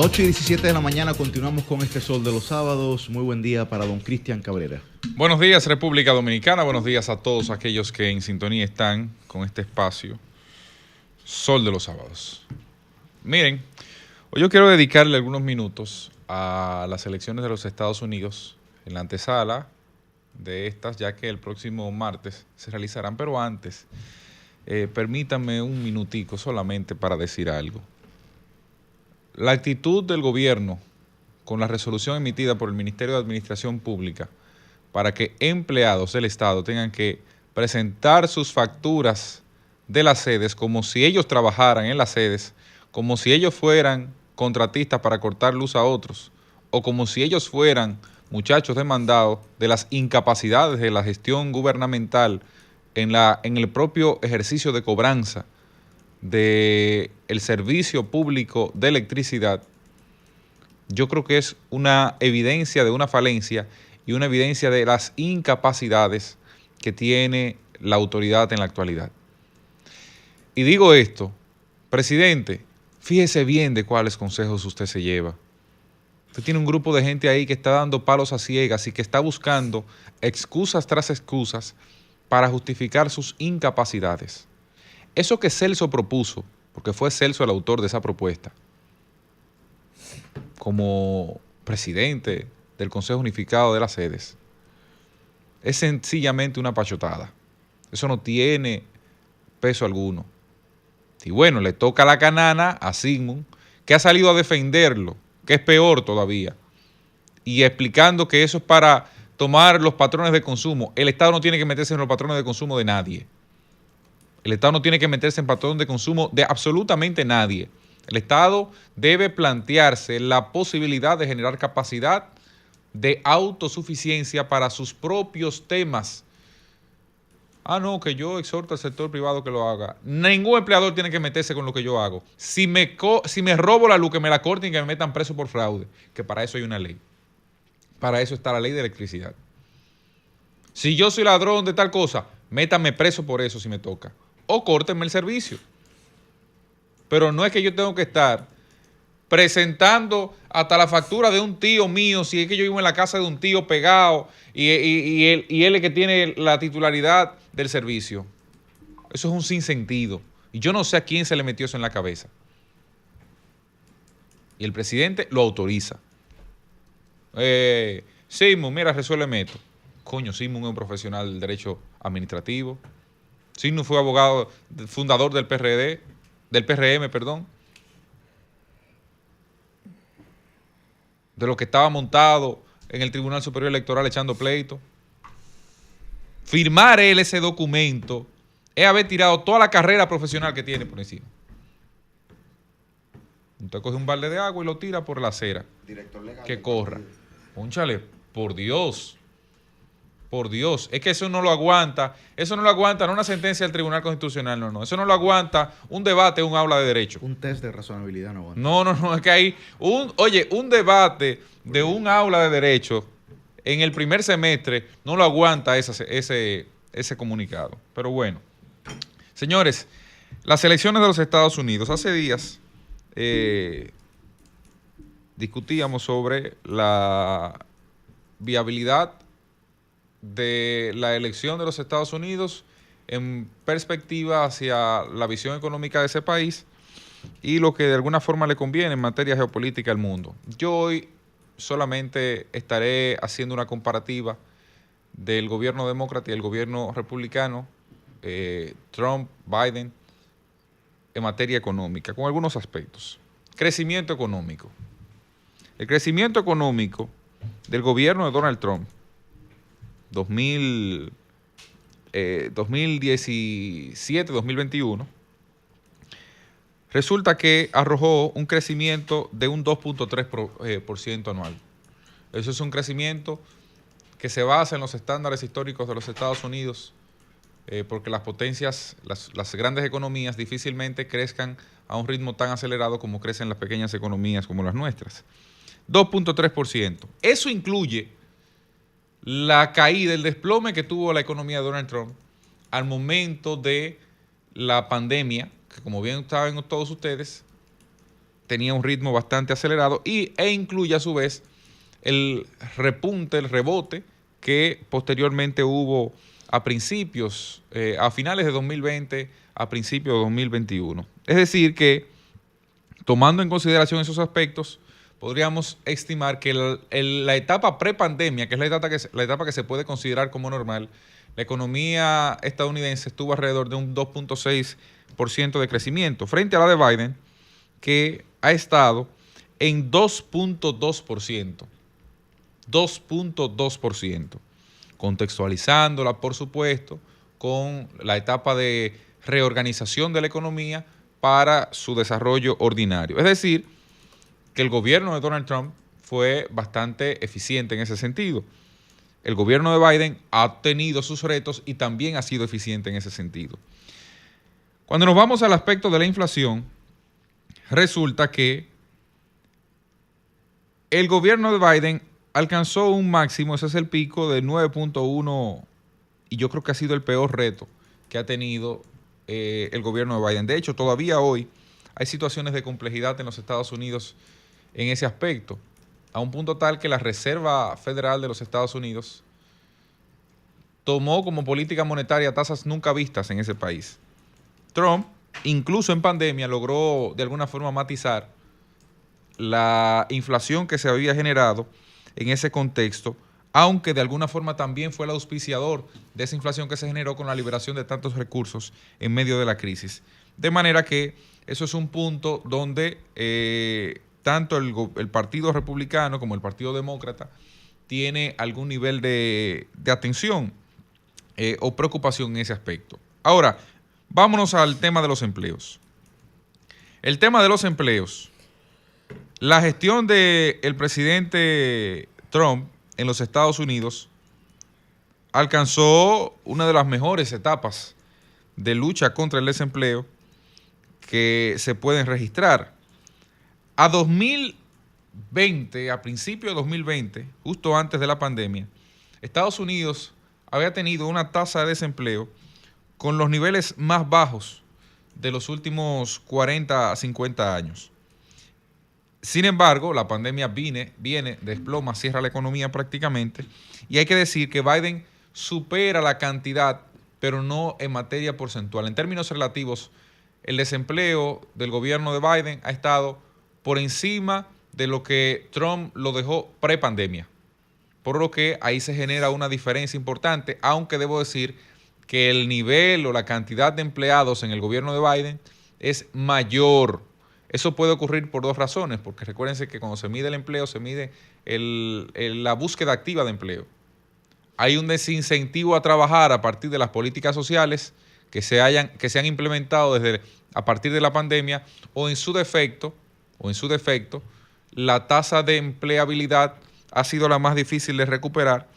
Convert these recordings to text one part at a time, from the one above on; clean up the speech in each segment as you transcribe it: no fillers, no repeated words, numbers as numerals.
8:17 de la mañana, continuamos con este Sol de los Sábados. Muy buen día para don Cristian Cabrera. Buenos días, República Dominicana. Buenos días a todos aquellos que en sintonía están con este espacio Sol de los Sábados. Miren, hoy yo quiero dedicarle algunos minutos a las elecciones de los Estados Unidos en la antesala de estas, ya que el próximo martes se realizarán. Pero antes, permítanme un minutico solamente para decir algo. La actitud del gobierno con la resolución emitida por el Ministerio de Administración Pública para que empleados del Estado tengan que presentar sus facturas de las sedes como si ellos trabajaran en las sedes, como si ellos fueran contratistas para cortar luz a otros, o como si ellos fueran muchachos demandados de las incapacidades de la gestión gubernamental en el propio ejercicio de cobranza del servicio público de electricidad. Yo creo que es una evidencia de una falencia y una evidencia de las incapacidades que tiene la autoridad en la actualidad. Y digo esto, presidente, fíjese bien de cuáles consejos usted se lleva. Usted tiene un grupo de gente ahí que está dando palos a ciegas y que está buscando excusas tras excusas para justificar sus incapacidades. Eso que Celso propuso, porque fue Celso el autor de esa propuesta, como presidente del Consejo Unificado de las Sedes, es sencillamente una pachotada. Eso no tiene peso alguno. Y bueno, le toca la canana a Sigmund, que ha salido a defenderlo, que es peor todavía, y explicando que eso es para tomar los patrones de consumo. El Estado no tiene que meterse en los patrones de consumo de nadie. El Estado no tiene que meterse en patrón de consumo de absolutamente nadie. El Estado debe plantearse la posibilidad de generar capacidad de autosuficiencia para sus propios temas. No, que yo exhorto al sector privado que lo haga. Ningún empleador tiene que meterse con lo que yo hago. Si me robo la luz, que me la corten y que me metan preso por fraude, que para eso hay una ley. Para eso está la ley de electricidad. Si yo soy ladrón de tal cosa, métanme preso por eso si me toca. O córtenme el servicio. Pero no es que yo tengo que estar presentando hasta la factura de un tío mío, si es que yo vivo en la casa de un tío pegado y él es el que tiene la titularidad del servicio. Eso es un sinsentido. Y yo no sé a quién se le metió eso en la cabeza. Y el presidente lo autoriza. Sigmund, mira, resuélveme esto. Coño, Sigmund es un profesional del derecho administrativo. Sigmund fue abogado, fundador del PRM, de lo que estaba montado en el Tribunal Superior Electoral echando pleito. Firmar él ese documento es haber tirado toda la carrera profesional que tiene por encima. Usted coge un balde de agua y lo tira por la acera. Director legal que corra. Pónchale, por Dios. Por Dios, es que eso no lo aguanta no una sentencia del Tribunal Constitucional, no, eso no lo aguanta un debate, un aula de derecho. Un test de razonabilidad no aguanta. No, es que hay un debate de un aula de derecho en el primer semestre no lo aguanta ese comunicado. Pero bueno, señores, las elecciones de los Estados Unidos, hace días discutíamos sobre la viabilidad de la elección de los Estados Unidos en perspectiva hacia la visión económica de ese país y lo que de alguna forma le conviene en materia geopolítica al mundo. Yo hoy solamente estaré haciendo una comparativa del gobierno demócrata y el gobierno republicano, Trump, Biden, en materia económica, con algunos aspectos. Crecimiento económico. El crecimiento económico del gobierno de Donald Trump 2017-2021, resulta que arrojó un crecimiento de un 2.3% anual. Eso es un crecimiento que se basa en los estándares históricos de los Estados Unidos, porque las potencias, las grandes economías difícilmente crezcan a un ritmo tan acelerado como crecen las pequeñas economías como las nuestras. 2.3%. Eso incluye la caída, el desplome que tuvo la economía de Donald Trump al momento de la pandemia, que como bien saben todos ustedes, tenía un ritmo bastante acelerado e incluye a su vez el repunte, el rebote que posteriormente hubo a principios, a finales de 2020, a principios de 2021. Es decir que, tomando en consideración esos aspectos, podríamos estimar que la etapa prepandemia, que es la etapa que se puede considerar como normal, la economía estadounidense estuvo alrededor de un 2.6% de crecimiento, frente a la de Biden, que ha estado en 2.2%. 2.2%. Contextualizándola, por supuesto, con la etapa de reorganización de la economía para su desarrollo ordinario. Es decir, que el gobierno de Donald Trump fue bastante eficiente en ese sentido. El gobierno de Biden ha tenido sus retos y también ha sido eficiente en ese sentido. Cuando nos vamos al aspecto de la inflación, resulta que el gobierno de Biden alcanzó un máximo, ese es el pico, de 9.1, y yo creo que ha sido el peor reto que ha tenido el gobierno de Biden. De hecho, todavía hoy hay situaciones de complejidad en los Estados Unidos en ese aspecto, a un punto tal que la Reserva Federal de los Estados Unidos tomó como política monetaria tasas nunca vistas en ese país. Trump, incluso en pandemia, logró de alguna forma matizar la inflación que se había generado en ese contexto, aunque de alguna forma también fue el auspiciador de esa inflación que se generó con la liberación de tantos recursos en medio de la crisis. De manera que eso es un punto donde tanto el Partido Republicano como el Partido Demócrata tiene algún nivel de atención o preocupación en ese aspecto. Ahora, vámonos al tema de los empleos. El tema de los empleos. La gestión del presidente Trump en los Estados Unidos alcanzó una de las mejores etapas de lucha contra el desempleo que se pueden registrar. A 2020, a principios de 2020, justo antes de la pandemia, Estados Unidos había tenido una tasa de desempleo con los niveles más bajos de los últimos 40 a 50 años. Sin embargo, la pandemia viene, desploma, cierra la economía prácticamente, y hay que decir que Biden supera la cantidad, pero no en materia porcentual. En términos relativos, el desempleo del gobierno de Biden ha estado por encima de lo que Trump lo dejó prepandemia, por lo que ahí se genera una diferencia importante, aunque debo decir que el nivel o la cantidad de empleados en el gobierno de Biden es mayor. Eso puede ocurrir por dos razones, porque recuérdense que cuando se mide el empleo, se mide la búsqueda activa de empleo. Hay un desincentivo a trabajar a partir de las políticas sociales que se han implementado a partir de la pandemia, o en su defecto, la tasa de empleabilidad ha sido la más difícil de recuperar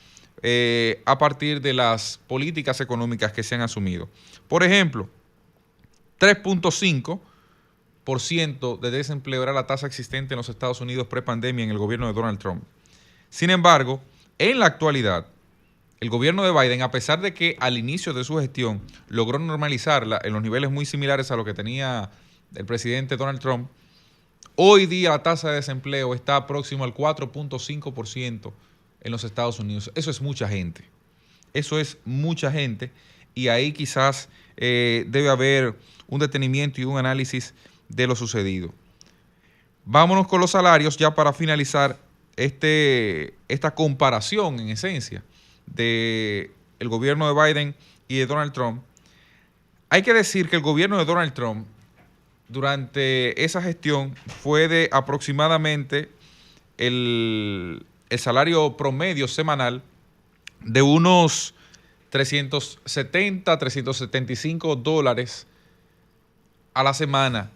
a partir de las políticas económicas que se han asumido. Por ejemplo, 3.5% de desempleo era la tasa existente en los Estados Unidos prepandemia en el gobierno de Donald Trump. Sin embargo, en la actualidad, el gobierno de Biden, a pesar de que al inicio de su gestión logró normalizarla en los niveles muy similares a lo que tenía el presidente Donald Trump, hoy día la tasa de desempleo está próximo al 4.5% en los Estados Unidos. Eso es mucha gente. Eso es mucha gente, y ahí quizás debe haber un detenimiento y un análisis de lo sucedido. Vámonos con los salarios ya para finalizar esta comparación en esencia del gobierno de Biden y de Donald Trump. Hay que decir que el gobierno de Donald Trump durante esa gestión fue de aproximadamente el salario promedio semanal de unos $370, $375 a la semana.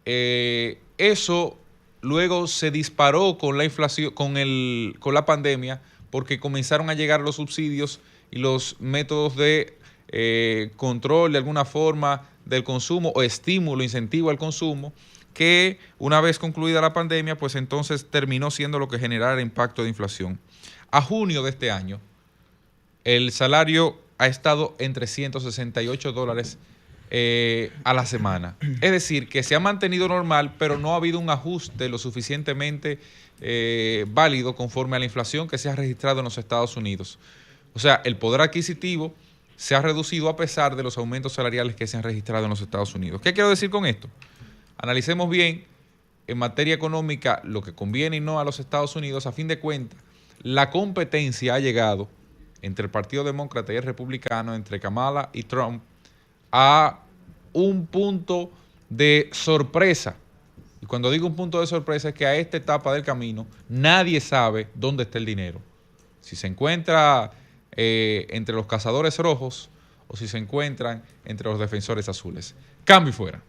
Eso luego se disparó con la inflación, con la pandemia, porque comenzaron a llegar los subsidios y los métodos de control de alguna forma del consumo o estímulo, incentivo al consumo, que una vez concluida la pandemia, pues entonces terminó siendo lo que generara el impacto de inflación. A junio de este año, el salario ha estado en $368 a la semana. Es decir, que se ha mantenido normal, pero no ha habido un ajuste lo suficientemente válido conforme a la inflación que se ha registrado en los Estados Unidos. O sea, el poder adquisitivo se ha reducido a pesar de los aumentos salariales que se han registrado en los Estados Unidos. ¿Qué quiero decir con esto? Analicemos bien en materia económica lo que conviene y no a los Estados Unidos. A fin de cuentas, la competencia ha llegado entre el Partido Demócrata y el Republicano, entre Kamala y Trump, a un punto de sorpresa. Y cuando digo un punto de sorpresa es que a esta etapa del camino nadie sabe dónde está el dinero. Si se encuentra entre los cazadores rojos o si se encuentran entre los defensores azules. Cambio y fuera.